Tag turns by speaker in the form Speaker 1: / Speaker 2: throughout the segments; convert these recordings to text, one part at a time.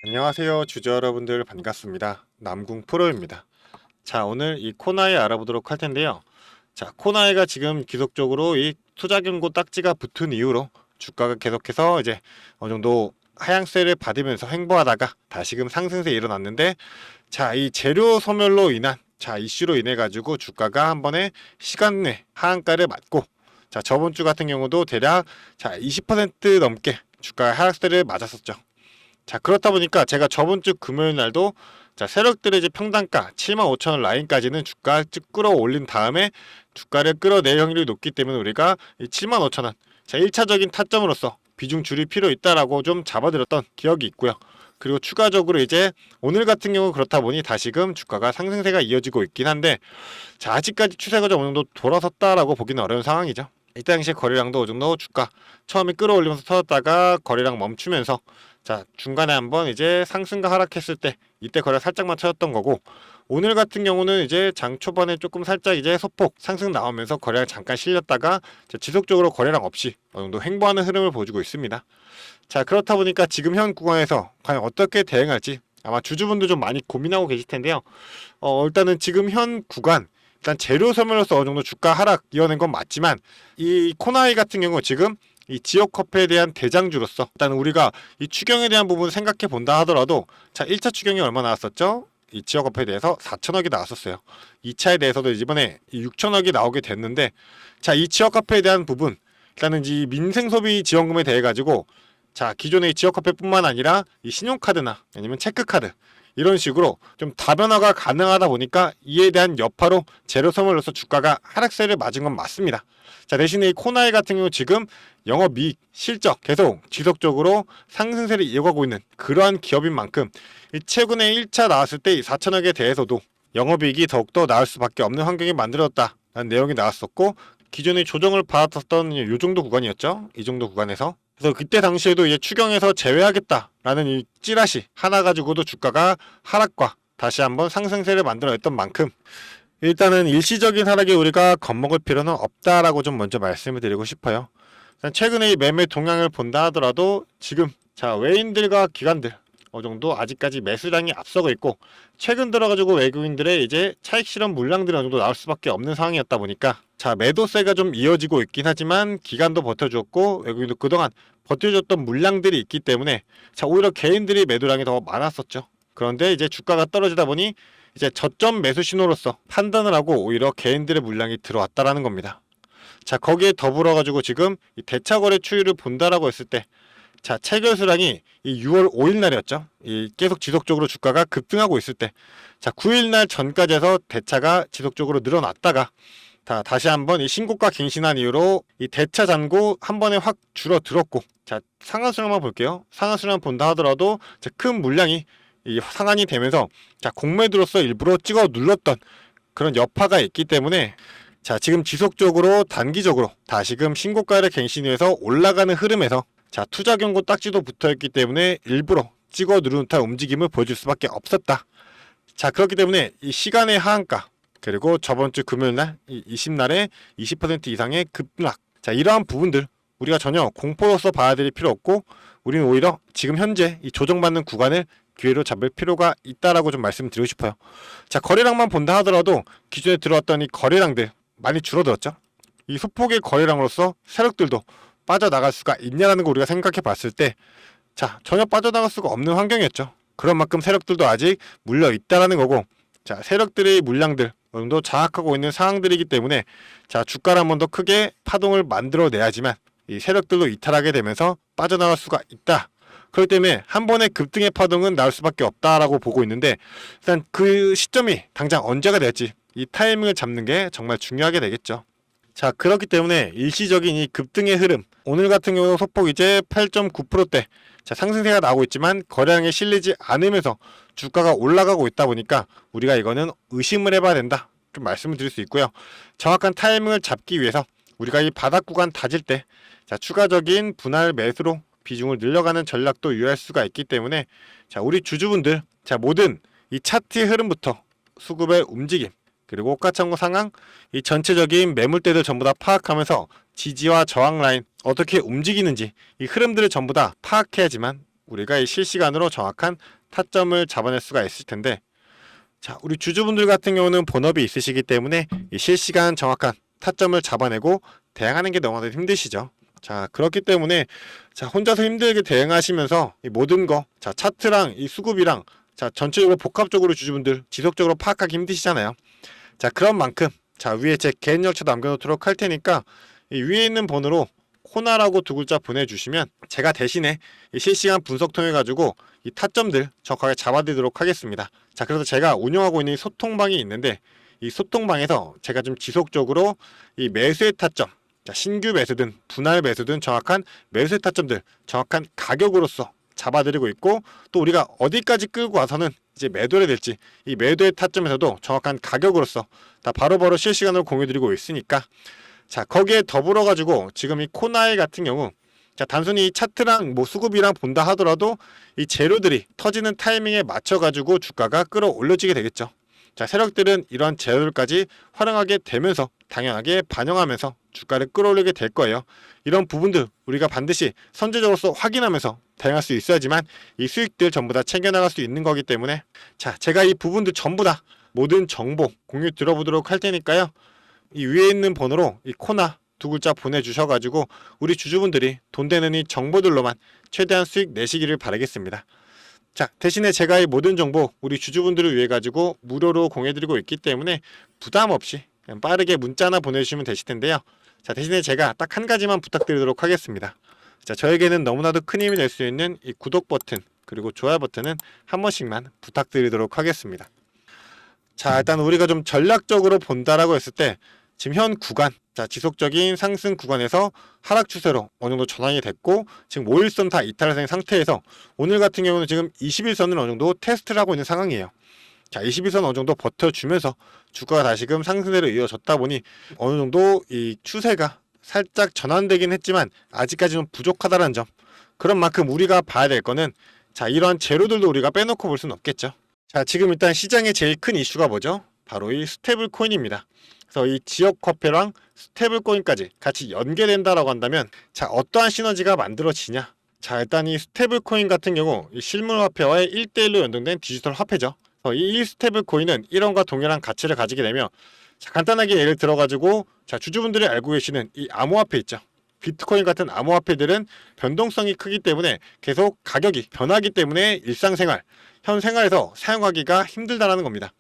Speaker 1: 안녕하세요, 주주 여러분들 반갑습니다. 남궁 프로입니다. 자, 오늘 이 코나이 알아보도록 할 텐데요. 자, 코나이가 지금 지속적으로 이 투자 경고 딱지가 붙은 이후로 주가가 계속해서 이제 어느 정도 하향세를 받으면서 횡보하다가 다시금 상승세 일어났는데, 자, 이 재료 소멸로 인한 이슈로 인해 가지고 주가가 한 번에 시간 내 하한가를 맞고, 자, 저번 주 같은 경우도 대략 20% 넘게 주가 하락세를 맞았었죠. 자, 그렇다 보니까 제가 저번 주 금요일 날도 세력들의 이제 평단가 75,000원 라인까지는 주가 쭉 끌어올린 다음에 주가를 끌어낼 확률이 높기 때문에 우리가 이 75,000원 1차적인 타점으로서 비중 줄일 필요 있다라고 좀 잡아드렸던 기억이 있고요. 그리고 추가적으로 이제 오늘 같은 경우 그렇다 보니 다시금 주가가 상승세가 이어지고 있긴 한데, 자, 아직까지 추세가 좀 어느 정도 돌아섰다라고 보기는 어려운 상황이죠. 이때 당시에 거래량도 어느 정도 주가 처음에 끌어올리면서 터졌다가 거래량 멈추면서, 자, 중간에 한번 이제 상승과 하락했을 때 이때 거래 살짝만 쳐졌던 거고, 오늘 같은 경우는 이제 장 초반에 조금 살짝 이제 소폭 상승 나오면서 거래량 잠깐 실렸다가 지속적으로 거래량 없이 어느 정도 횡보하는 흐름을 보여주고 있습니다. 자, 그렇다 보니까 지금 현 구간에서 과연 어떻게 대응할지 아마 주주분들 좀 많이 고민하고 계실 텐데요. 일단은 지금 현 구간, 일단 재료 소멸로서 어느 정도 주가 하락 이어낸 건 맞지만, 이 코나이 같은 경우 지금 이 지역 화폐에 대한 대장주로서 일단 우리가 이 추경에 대한 부분을 생각해 본다 하더라도, 자, 1차 추경이 얼마 나왔었죠? 이 지역 화폐에 대해서 4천억이 나왔었어요. 2차에 대해서도 이번에 6천억이 나오게 됐는데, 자, 이 지역 화폐에 대한 부분, 일단은 이 민생 소비 지원금에 대해 가지고, 자, 기존의 지역 화폐뿐만 아니라 이 신용카드나 아니면 체크카드 이런 식으로 좀 다변화가 가능하다 보니까 이에 대한 여파로 재료 소멸로서 주가가 하락세를 맞은 건 맞습니다. 자, 대신에 이 코나이 같은 경우 지금 영업이익, 실적 계속 지속적으로 상승세를 이어가고 있는 그러한 기업인 만큼, 이 최근에 1차 나왔을 때 4천억에 대해서도 영업이익이 더욱더 나을 수밖에 없는 환경이 만들어졌다라는 내용이 나왔었고, 기존에 조정을 받았었던 이 정도 구간이었죠. 이 정도 구간에서. 그래서 그때 당시에도 이제 추경에서 제외하겠다라는 이 찌라시 하나 가지고도 주가가 하락과 다시 한번 상승세를 만들어냈던 만큼, 일단은 일시적인 하락에 우리가 겁먹을 필요는 없다라고 좀 먼저 말씀을 드리고 싶어요. 최근에 이 매매 동향을 본다 하더라도 지금 외인들과 기관들 어느 정도 아직까지 매수량이 앞서고 있고, 최근 들어가지고 외국인들의 이제 차익 실현 물량들이 어느 정도 나올 수밖에 없는 상황이었다 보니까, 자, 매도세가 좀 이어지고 있긴 하지만 기관도 버텨줬고 외국인도 그동안 버텨줬던 물량들이 있기 때문에, 자, 오히려 개인들이 매도량이 더 많았었죠. 그런데 이제 주가가 떨어지다 보니 이제 저점 매수 신호로서 판단을 하고 오히려 개인들의 물량이 들어왔다라는 겁니다. 자, 거기에 더불어 가지고 지금 이 대차 거래 추이를 본다라고 했을 때, 자, 체결 수량이 이 6월 5일 날이었죠. 이 계속 지속적으로 주가가 급등하고 있을 때, 자, 9일 날 전까지 해서 대차가 지속적으로 늘어났다가 다시 한번 이 신고가 갱신한 이후로 이 대차 잔고 한 번에 확 줄어들었고, 자, 상한 수량만 볼게요. 상한 수량 본다 하더라도 큰 물량이 이 상한이 되면서, 자, 공매도로서 일부러 찍어 눌렀던 그런 여파가 있기 때문에, 자, 지금 지속적으로 단기적으로 다시금 신고가를 갱신해서 올라가는 흐름에서, 자, 투자 경고 딱지도 붙어있기 때문에 일부러 찍어 누르는 듯한 움직임을 보여줄 수밖에 없었다. 자, 그렇기 때문에 이 시간의 하한가, 그리고 저번 주 금요일 날 20날에 20% 이상의 급락, 자, 이러한 부분들 우리가 전혀 공포로서 봐야 될 필요 없고, 우리는 오히려 지금 현재 이 조정받는 구간을 기회로 잡을 필요가 있다라고 좀 말씀드리고 싶어요. 자, 거래량만 본다 하더라도 기존에 들어왔던 이 거래량들 많이 줄어들었죠. 이 소폭의 거래량으로서 세력들도 빠져나갈 수가 있냐라는 거 우리가 생각해 봤을 때, 자, 전혀 빠져나갈 수가 없는 환경이었죠. 그런 만큼 세력들도 아직 물려 있다라는 거고, 자, 세력들의 물량들 어느 정도 장악하고 있는 상황들이기 때문에, 자, 주가를 한 번 더 크게 파동을 만들어내야지만 이 세력들도 이탈하게 되면서 빠져나갈 수가 있다. 그렇기 때문에 한 번의 급등의 파동은 나올 수밖에 없다라고 보고 있는데, 일단 그 시점이 당장 언제가 될지 이 타이밍을 잡는 게 정말 중요하게 되겠죠. 자, 그렇기 때문에 일시적인 이 급등의 흐름, 오늘 같은 경우 소폭 이제 8.9%대 상승세가 나오고 있지만 거래량에 실리지 않으면서 주가가 올라가고 있다 보니까 우리가 이거는 의심을 해봐야 된다 좀 말씀을 드릴 수 있고요. 정확한 타이밍을 잡기 위해서 우리가 이 바닥 구간 다질 때, 자, 추가적인 분할 매수로 비중을 늘려가는 전략도 유효할 수가 있기 때문에, 자, 우리 주주분들, 자, 모든 이 차트의 흐름부터 수급의 움직임, 그리고 호가창고 상황, 이 전체적인 매물대들 전부 다 파악하면서 지지와 저항 라인 어떻게 움직이는지 이 흐름들을 전부 다 파악해야지만 우리가 이 실시간으로 정확한 타점을 잡아낼 수가 있을 텐데, 자, 우리 주주분들 같은 경우는 본업이 있으시기 때문에 이 실시간 정확한 타점을 잡아내고 대응하는 게 너무나도 힘드시죠. 자, 그렇기 때문에 자, 혼자서 힘들게 대응하시면서 이 모든 거, 자, 차트랑 이 수급이랑 자, 전체적으로 복합적으로 주주분들 지속적으로 파악하기 힘드시잖아요. 자, 그런 만큼 자, 위에 제 개인 연락처 남겨놓도록 할 테니까 이 위에 있는 번호로 코나라고 두 글자 보내주시면 제가 대신에 이 실시간 분석 통해 가지고 이 타점들 정확하게 잡아드리도록 하겠습니다. 자, 그래서 제가 운영하고 있는 이 소통방이 있는데 이 소통방에서 제가 좀 지속적으로 이 매수의 타점, 자, 신규 매수든 분할 매수든 정확한 매수의 타점들 정확한 가격으로서 잡아드리고 있고, 또 우리가 어디까지 끌고 와서는 이제 매도를 될지 이 매도의 타점에서도 정확한 가격으로서 다 바로바로 실시간으로 공유드리고 있으니까, 자, 거기에 더불어 가지고 지금 이 코나이 같은 경우 자, 단순히 이 차트랑 뭐 수급이랑 본다 하더라도 이 재료들이 터지는 타이밍에 맞춰 가지고 주가가 끌어올려지게 되겠죠. 자, 세력들은 이러한 재료들까지 활용하게 되면서 당연하게 반영하면서 주가를 끌어올리게 될 거예요. 이런 부분들 우리가 반드시 선제적으로서 확인하면서 대응할 수 있어야지만 이 수익들 전부 다 챙겨나갈 수 있는 거기 때문에, 자, 제가 이 부분들 전부 다 모든 정보 공유 들어보도록 할 테니까요. 이 위에 있는 번호로 이 코나 두 글자 보내주셔가지고 우리 주주분들이 돈 되는 이 정보들로만 최대한 수익 내시기를 바라겠습니다. 자, 대신에 제가 이 모든 정보 우리 주주분들을 위해 가지고 무료로 공유해드리고 있기 때문에 부담 없이 그냥 빠르게 문자 하나 보내주시면 되실 텐데요. 자, 대신에 제가 딱 한 가지만 부탁드리도록 하겠습니다. 자, 저에게는 너무나도 큰 힘이 될 수 있는 이 구독 버튼 그리고 좋아요 버튼은 한 번씩만 부탁드리도록 하겠습니다. 자, 일단 우리가 좀 전략적으로 본다라고 했을 때 지금 현 구간, 자, 지속적인 상승 구간에서 하락 추세로 어느 정도 전환이 됐고 지금 5일선 다 이탈된 상태에서 오늘 같은 경우는 지금 21선을 어느 정도 테스트를 하고 있는 상황이에요. 자, 21선 어느 정도 버텨주면서 주가가 다시금 상승세로 이어졌다 보니 어느 정도 이 추세가 살짝 전환되긴 했지만 아직까지는 부족하다는 점, 그런 만큼 우리가 봐야 될 거는 자, 이러한 재료들도 우리가 빼놓고 볼 수는 없겠죠. 자, 지금 일단 시장의 제일 큰 이슈가 뭐죠? 바로 이 스테이블 코인입니다. 그래서 이 지역 화폐랑 스테이블 코인까지 같이 연계된다라고 한다면 자, 어떠한 시너지가 만들어지냐? 자, 일단 이 스테이블 코인 같은 경우 이 실물 화폐와의 1대1로 연동된 디지털 화폐죠. 이 스테이블 코인은 1원과 동일한 가치를 가지게 되며, 자, 간단하게 예를 들어 가지고 자, 주주분들이 알고 계시는 이 암호화폐 있죠. 비트코인 같은 암호화폐들은 변동성이 크기 때문에 계속 가격이 변하기 때문에 일상생활, 현 생활에서 사용하기가 힘들다라는 겁니다.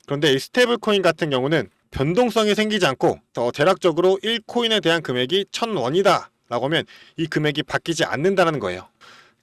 Speaker 1: 그런데 이 스테이블 코인 같은 경우는 변동성이 생기지 않고 대략적으로 1코인에 대한 금액이 1000원이다 라고 하면 이 금액이 바뀌지 않는다는 거예요.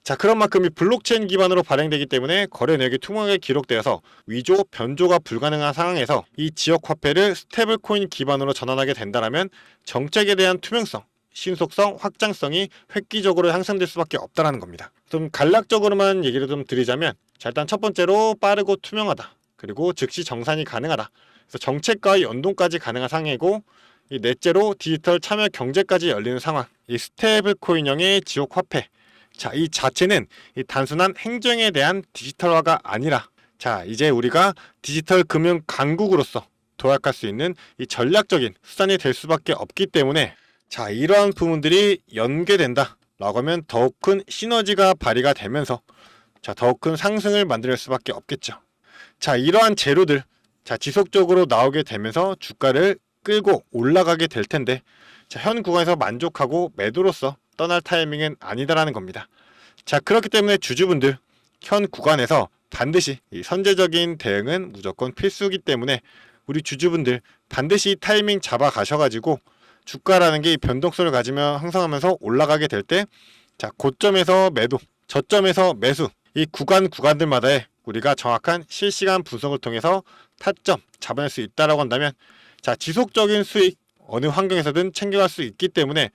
Speaker 1: 자, 그런 만큼 이 블록체인 기반으로 발행되기 때문에 거래 내역이 투명하게 기록되어서 위조, 변조가 불가능한 상황에서 이 지역 화폐를 스테이블 코인 기반으로 전환하게 된다면 정책에 대한 투명성, 신속성, 확장성이 획기적으로 향상될 수밖에 없다는 겁니다. 좀 간략적으로만 얘기를 좀 드리자면, 자, 일단 첫 번째로 빠르고 투명하다. 그리고 즉시 정산이 가능하다. 그래서 정책과의 연동까지 가능한 상황이고, 이 넷째로 디지털 참여 경제까지 열리는 상황. 이 스테이블 코인형의 지역 화폐. 자, 이 자체는 이 단순한 행정에 대한 디지털화가 아니라 자, 이제 우리가 디지털 금융 강국으로서 도약할 수 있는 이 전략적인 수단이 될 수밖에 없기 때문에, 자, 이러한 부분들이 연계된다 라고 하면 더욱 큰 시너지가 발휘가 되면서 자, 더욱 큰 상승을 만들 수밖에 없겠죠. 자, 이러한 재료들 자, 지속적으로 나오게 되면서 주가를 끌고 올라가게 될 텐데, 자, 현 구간에서 만족하고 매도로서 떠날 타이밍은 아니다라는 겁니다. 자, 그렇기 때문에 주주분들 현 구간에서 반드시 이 선제적인 대응은 무조건 필수이기 때문에 우리 주주분들 반드시 타이밍 잡아 가셔가지고 주가라는 게 변동성을 가지며 형성하면서 올라가게 될 때, 자, 고점에서 매도, 저점에서 매수, 이 구간들마다의 우리가 정확한 실시간 분석을 통해서 타점 잡아낼 수 있다라고 한다면, 자, 지속적인 수익 어느 환경에서든 챙겨갈 수 있기 때문에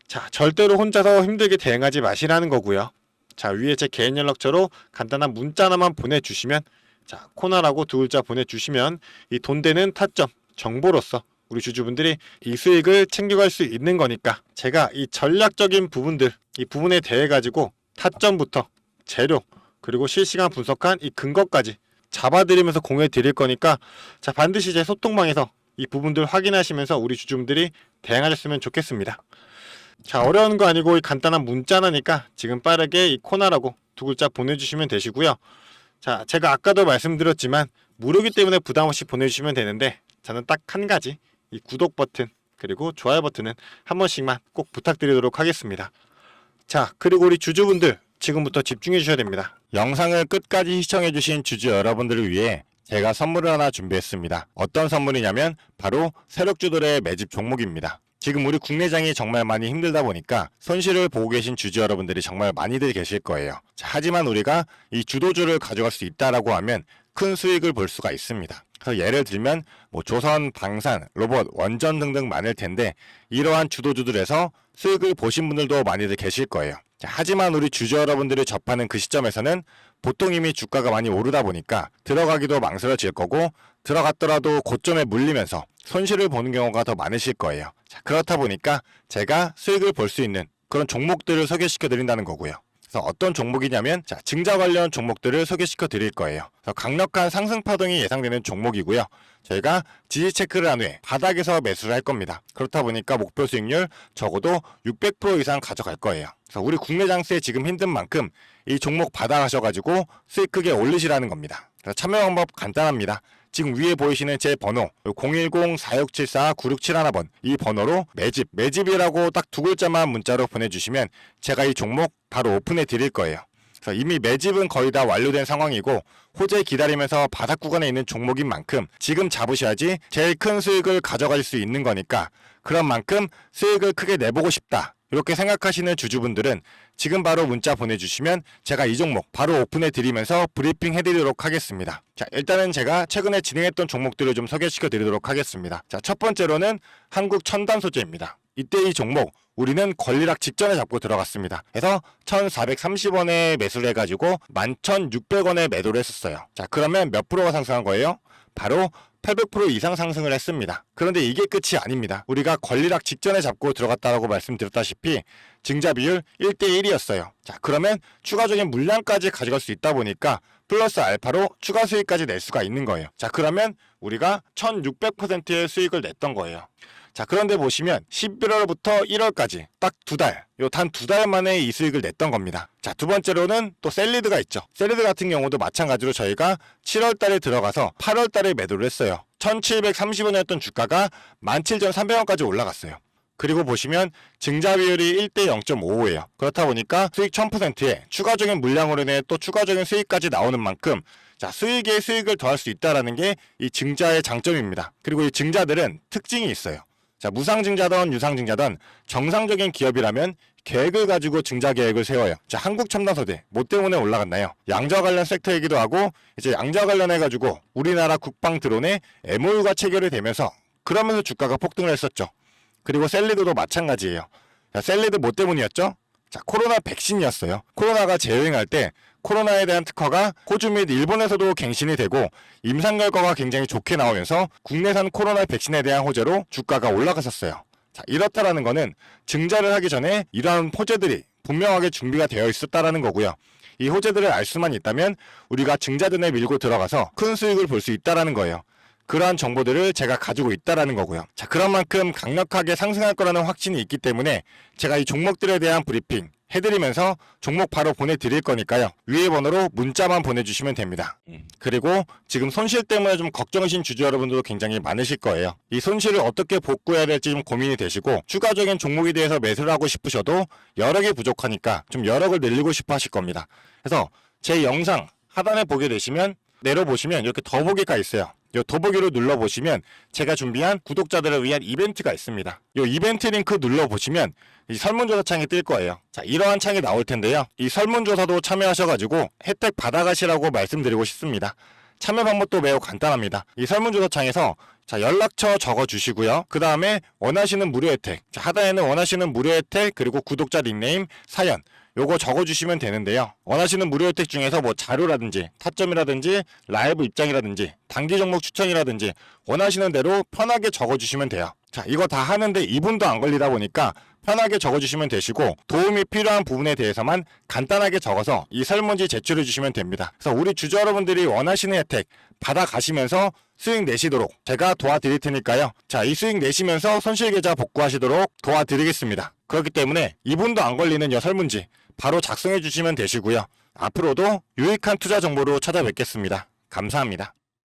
Speaker 1: 자, 절대로 혼자서 힘들게 대응하지 마시라는 거고요. 자, 위에 제 개인 연락처로 간단한 문자 하나만 보내주시면, 자, 코나라고 두 글자 보내주시면 이 돈 되는 타점 정보로서 우리 주주분들이 이 수익을 챙겨갈 수 있는 거니까, 제가 이 전략적인 부분들, 이 부분에 대해 가지고 타점부터 재료 그리고 실시간 분석한 이 근거까지 잡아드리면서 공유해 드릴 거니까, 자, 반드시 제 소통방에서 이 부분들 확인하시면서 우리 주주분들이 대응하셨으면 좋겠습니다. 자, 어려운 거 아니고 이 간단한 문자 하나니까 지금 빠르게 이 코나라고 두 글자 보내주시면 되시고요. 자, 제가 아까도 말씀드렸지만 무료이기 때문에 부담 없이 보내주시면 되는데 저는 딱 한 가지, 이 구독 버튼 그리고 좋아요 버튼은 한 번씩만 꼭 부탁드리도록 하겠습니다. 자, 그리고 우리 주주분들 지금부터 집중해 주셔야 됩니다. 영상을 끝까지 시청해 주신 주주 여러분들을 위해 제가 선물을 하나 준비했습니다. 어떤 선물이냐면 바로 세력주들의 매집 종목입니다. 지금 우리 국내장이 정말 많이 힘들다 보니까 손실을 보고 계신 주주 여러분들이 정말 많이들 계실 거예요. 자, 하지만 우리가 이 주도주를 가져갈 수 있다라고 하면 큰 수익을 볼 수가 있습니다. 그래서 예를 들면 조선, 방산, 로봇, 원전 등등 많을 텐데 이러한 주도주들에서 수익을 보신 분들도 많이들 계실 거예요. 자, 하지만 우리 주주 여러분들이 접하는 그 시점에서는 보통 이미 주가가 많이 오르다 보니까 들어가기도 망설여질 거고 들어갔더라도 고점에 물리면서 손실을 보는 경우가 더 많으실 거예요. 자, 그렇다 보니까 제가 수익을 볼 수 있는 그런 종목들을 소개시켜 드린다는 거고요. 그래서 어떤 종목이냐면 증자 관련 종목들을 소개시켜 드릴 거예요. 그래서 강력한 상승 파동이 예상되는 종목이고요. 저희가 지지 체크를 한 후에 바닥에서 매수를 할 겁니다. 그렇다 보니까 목표 수익률 적어도 600% 이상 가져갈 거예요. 그래서 우리 국내 장세에 지금 힘든 만큼 이 종목 받아가셔가지고 수익 크게 올리시라는 겁니다. 그래서 참여 방법 간단합니다. 지금 위에 보이시는 제 번호 010-4674-9671번 이 번호로 매집이라고 딱 두 글자만 문자로 보내주시면 제가 이 종목 바로 오픈해 드릴 거예요. 그래서 이미 매집은 거의 다 완료된 상황이고 호재 기다리면서 바닥 구간에 있는 종목인 만큼 지금 잡으셔야지 제일 큰 수익을 가져갈 수 있는 거니까 그런 만큼 수익을 크게 내보고 싶다. 이렇게 생각하시는 주주분들은 지금 바로 문자 보내주시면 제가 이 종목 바로 오픈해 드리면서 브리핑 해드리도록 하겠습니다. 자, 일단은 제가 최근에 진행했던 종목들을 좀 소개시켜 드리도록 하겠습니다. 자, 첫 번째로는 한국 첨단 소재입니다. 이때 이 종목 우리는 권리락 직전에 잡고 들어갔습니다. 그래서 1430원에 매수를 해가지고 11,600원에 매도를 했었어요. 자, 그러면 몇 프로가 상승한 거예요? 바로 800% 이상 상승을 했습니다. 그런데 이게 끝이 아닙니다. 우리가 권리락 직전에 잡고 들어갔다고 말씀드렸다시피 증자 비율 1대1이었어요. 자, 그러면 추가적인 물량까지 가져갈 수 있다 보니까 플러스 알파로 추가 수익까지 낼 수가 있는 거예요. 자, 그러면 우리가 1600%의 수익을 냈던 거예요. 자, 그런데 보시면 11월부터 1월까지 딱 단 두 달 만에 이 수익을 냈던 겁니다. 자, 두 번째로는 또 셀리드가 있죠. 셀리드 같은 경우도 마찬가지로 저희가 7월 달에 들어가서 8월 달에 매도를 했어요. 1730원이었던 주가가 17,300원까지 올라갔어요. 그리고 보시면 증자 비율이 1대 0.55예요. 그렇다 보니까 수익 1000%에 추가적인 물량으로 인해 또 추가적인 수익까지 나오는 만큼 자, 수익에 수익을 더할 수 있다는 게 이 증자의 장점입니다. 그리고 이 증자들은 특징이 있어요. 자, 무상증자든 유상증자든 정상적인 기업이라면 계획을 가지고 증자 계획을 세워요. 자, 한국첨단소재 뭐 때문에 올라갔나요? 양자 관련 섹터이기도 하고 이제 양자 관련해가지고 우리나라 국방 드론에 MOU가 체결이 되면서 그러면서 주가가 폭등을 했었죠. 그리고 셀리드도 마찬가지예요. 자, 셀리드 뭐 때문이었죠? 자, 코로나 백신이었어요. 코로나가 재유행할 때 코로나에 대한 특허가 호주 및 일본에서도 갱신이 되고 임상 결과가 굉장히 좋게 나오면서 국내산 코로나 백신에 대한 호재로 주가가 올라갔었어요. 자, 이렇다라는 거는 증자를 하기 전에 이러한 호재들이 분명하게 준비가 되어 있었다라는 거고요. 이 호재들을 알 수만 있다면 우리가 증자전에 밀고 들어가서 큰 수익을 볼 수 있다라는 거예요. 그러한 정보들을 제가 가지고 있다라는 거고요. 자, 그런 만큼 강력하게 상승할 거라는 확신이 있기 때문에 제가 이 종목들에 대한 브리핑 해드리면서 종목 바로 보내드릴 거니까요. 위에 번호로 문자만 보내주시면 됩니다. 그리고 지금 손실 때문에 좀 걱정이신 주주 여러분들도 굉장히 많으실 거예요. 이 손실을 어떻게 복구해야 될지 좀 고민이 되시고 추가적인 종목에 대해서 매수를 하고 싶으셔도 여력이 부족하니까 좀 여력을 늘리고 싶어 하실 겁니다. 그래서 제 영상 하단에 보게 되시면 내려보시면 이렇게 더보기가 있어요. 이 더보기를 눌러보시면 제가 준비한 구독자들을 위한 이벤트가 있습니다. 이 이벤트 링크 눌러보시면 이 설문조사 창이 뜰 거예요. 자, 이러한 창이 나올 텐데요. 이 설문조사도 참여하셔가지고 혜택 받아가시라고 말씀드리고 싶습니다. 참여 방법도 매우 간단합니다. 이 설문조사 창에서 자, 연락처 적어주시고요. 그 다음에 원하시는 무료 혜택, 자, 하단에는 원하시는 무료 혜택 그리고 구독자 닉네임, 사연 요거 적어주시면 되는데요. 원하시는 무료 혜택 중에서 뭐 자료라든지 타점이라든지 라이브 입장이라든지 단기 종목 추천이라든지 원하시는 대로 편하게 적어주시면 돼요. 자, 이거 다 하는데 2분도 안 걸리다 보니까 편하게 적어주시면 되시고 도움이 필요한 부분에 대해서만 간단하게 적어서 이 설문지 제출해 주시면 됩니다. 그래서 우리 주주 여러분들이 원하시는 혜택 받아가시면서 수익 내시도록 제가 도와드릴 테니까요. 자, 이 수익 내시면서 손실계좌 복구하시도록 도와드리겠습니다. 그렇기 때문에 2분도 안 걸리는 이 설문지 바로 작성해 주시면 되시고요. 앞으로도 유익한 투자 정보로 찾아뵙겠습니다. 감사합니다.